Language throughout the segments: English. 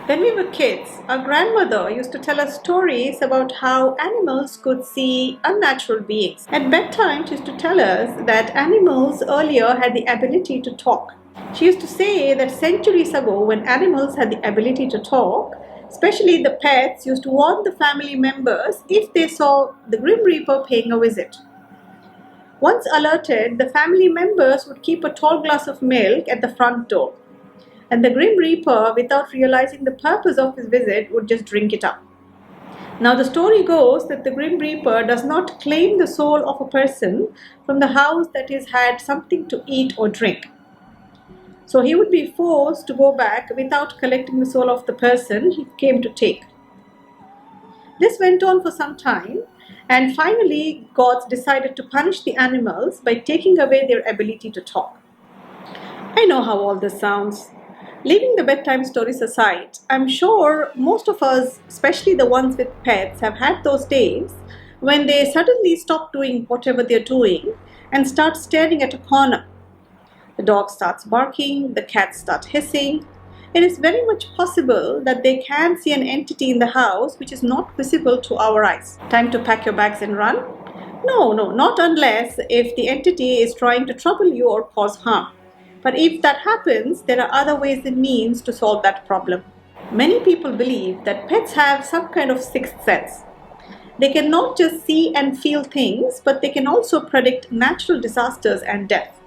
When we were kids, our grandmother used to tell us stories about how animals could see unnatural beings. At bedtime, she used to tell us that animals earlier had the ability to talk. She used to say that centuries ago, when animals had the ability to talk, especially the pets used to warn the family members if they saw the Grim Reaper paying a visit. Once alerted, the family members would keep a tall glass of milk at the front door. And the Grim Reaper, without realizing the purpose of his visit, would just drink it up. Now, the story goes that the Grim Reaper does not claim the soul of a person from the house that has had something to eat or drink. So he would be forced to go back without collecting the soul of the person he came to take. This went on for some time, and finally, gods decided to punish the animals by taking away their ability to talk. I know how all this sounds. Leaving the bedtime stories aside, I'm sure most of us, especially the ones with pets, have had those days when they suddenly stop doing whatever they're doing and start staring at a corner. The dog starts barking, the cats start hissing. It is very much possible that they can see an entity in the house which is not visible to our eyes. Time to pack your bags and run? No, not unless if the entity is trying to trouble you or cause harm. But if that happens, there are other ways and means to solve that problem. Many people believe that pets have some kind of sixth sense. They can not just see and feel things, but they can also predict natural disasters and death.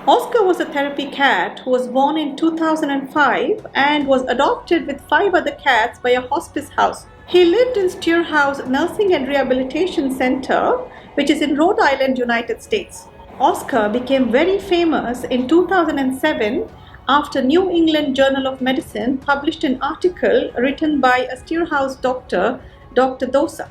Oscar was a therapy cat who was born in 2005 and was adopted with 5 other cats by a hospice house. He lived in Steerhouse Nursing and Rehabilitation Center, which is in Rhode Island, United States. Oscar became very famous in 2007 after New England Journal of Medicine published an article written by a Steerhouse doctor, Dr. Dosa.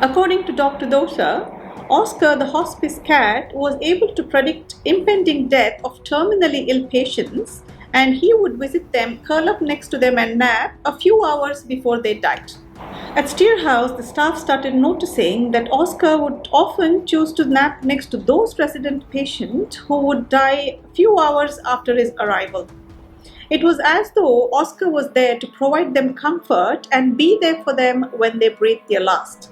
According to Dr. Dosa, Oscar, the hospice cat, was able to predict impending death of terminally ill patients, and he would visit them, curl up next to them and nap a few hours before they died. At Steerhouse, the staff started noticing that Oscar would often choose to nap next to those resident patients who would die a few hours after his arrival. It was as though Oscar was there to provide them comfort and be there for them when they breathed their last.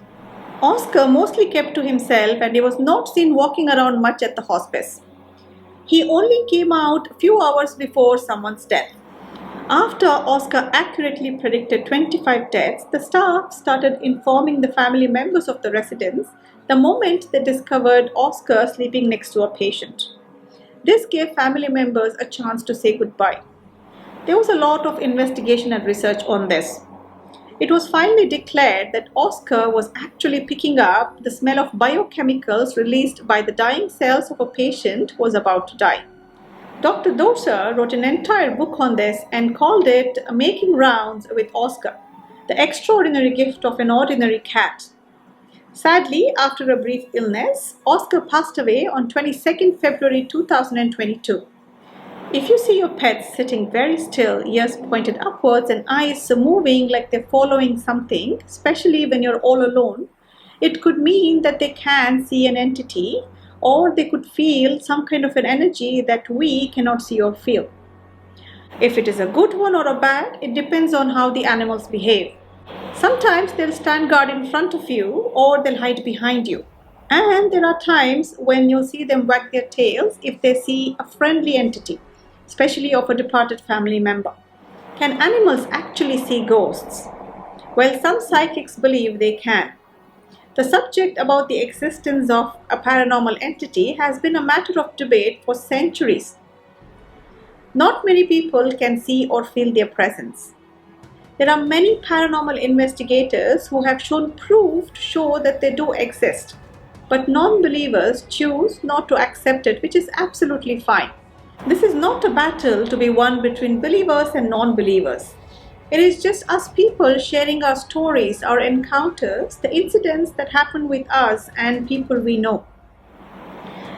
Oscar mostly kept to himself and he was not seen walking around much at the hospice. He only came out a few hours before someone's death. After Oscar accurately predicted 25 deaths, the staff started informing the family members of the residents the moment they discovered Oscar sleeping next to a patient. This gave family members a chance to say goodbye. There was a lot of investigation and research on this. It was finally declared that Oscar was actually picking up the smell of biochemicals released by the dying cells of a patient who was about to die. Dr. Dosa wrote an entire book on this and called it Making Rounds with Oscar, the extraordinary gift of an ordinary cat. Sadly, after a brief illness, Oscar passed away on 22nd February 2022. If you see your pet sitting very still, ears pointed upwards and eyes moving like they're following something, especially when you're all alone, it could mean that they can see an entity or they could feel some kind of an energy that we cannot see or feel. If it is a good one or a bad, it depends on how the animals behave. Sometimes they'll stand guard in front of you or they'll hide behind you. And there are times when you'll see them wag their tails if they see a friendly entity, especially of a departed family member. Can animals actually see ghosts? Well, some psychics believe they can. The subject about the existence of a paranormal entity has been a matter of debate for centuries. Not many people can see or feel their presence. There are many paranormal investigators who have shown proof to show that they do exist, but non-believers choose not to accept it, which is absolutely fine. This is not a battle to be won between believers and non-believers. It is just us people sharing our stories, our encounters, the incidents that happen with us and people we know.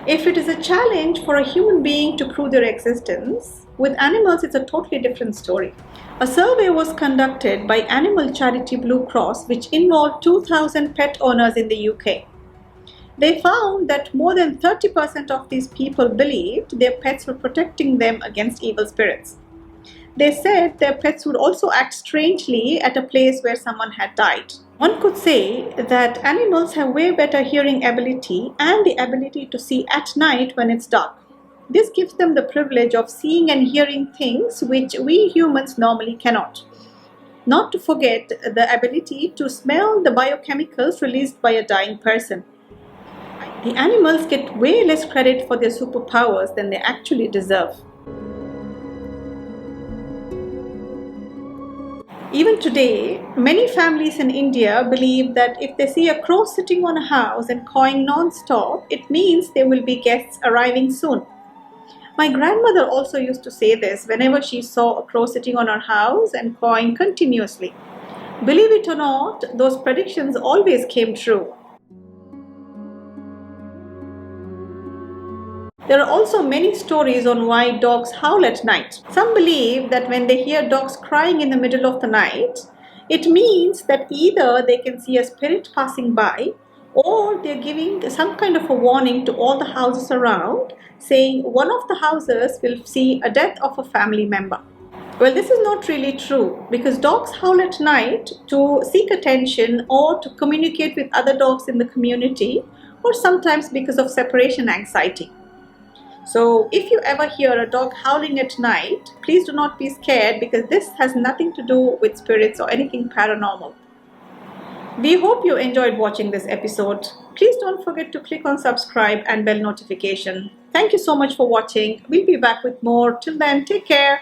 If it is a challenge for a human being to prove their existence, with animals it's a totally different story. A survey was conducted by animal charity Blue Cross, which involved 2,000 pet owners in the UK. They found that more than 30% of these people believed their pets were protecting them against evil spirits. They said their pets would also act strangely at a place where someone had died. One could say that animals have way better hearing ability and the ability to see at night when it's dark. This gives them the privilege of seeing and hearing things which we humans normally cannot. Not to forget the ability to smell the biochemicals released by a dying person. The animals get way less credit for their superpowers than they actually deserve. Even today, many families in India believe that if they see a crow sitting on a house and cawing non-stop, it means there will be guests arriving soon. My grandmother also used to say this whenever she saw a crow sitting on her house and cawing continuously. Believe it or not, those predictions always came true. There are also many stories on why dogs howl at night. Some believe that when they hear dogs crying in the middle of the night, it means that either they can see a spirit passing by or they're giving some kind of a warning to all the houses around, saying one of the houses will see a death of a family member. Well, this is not really true because dogs howl at night to seek attention or to communicate with other dogs in the community, or sometimes because of separation anxiety. So if you ever hear a dog howling at night, please do not be scared because this has nothing to do with spirits or anything paranormal. We hope you enjoyed watching this episode. Please don't forget to click on subscribe and bell notification. Thank you so much for watching. We'll be back with more. Till then, take care.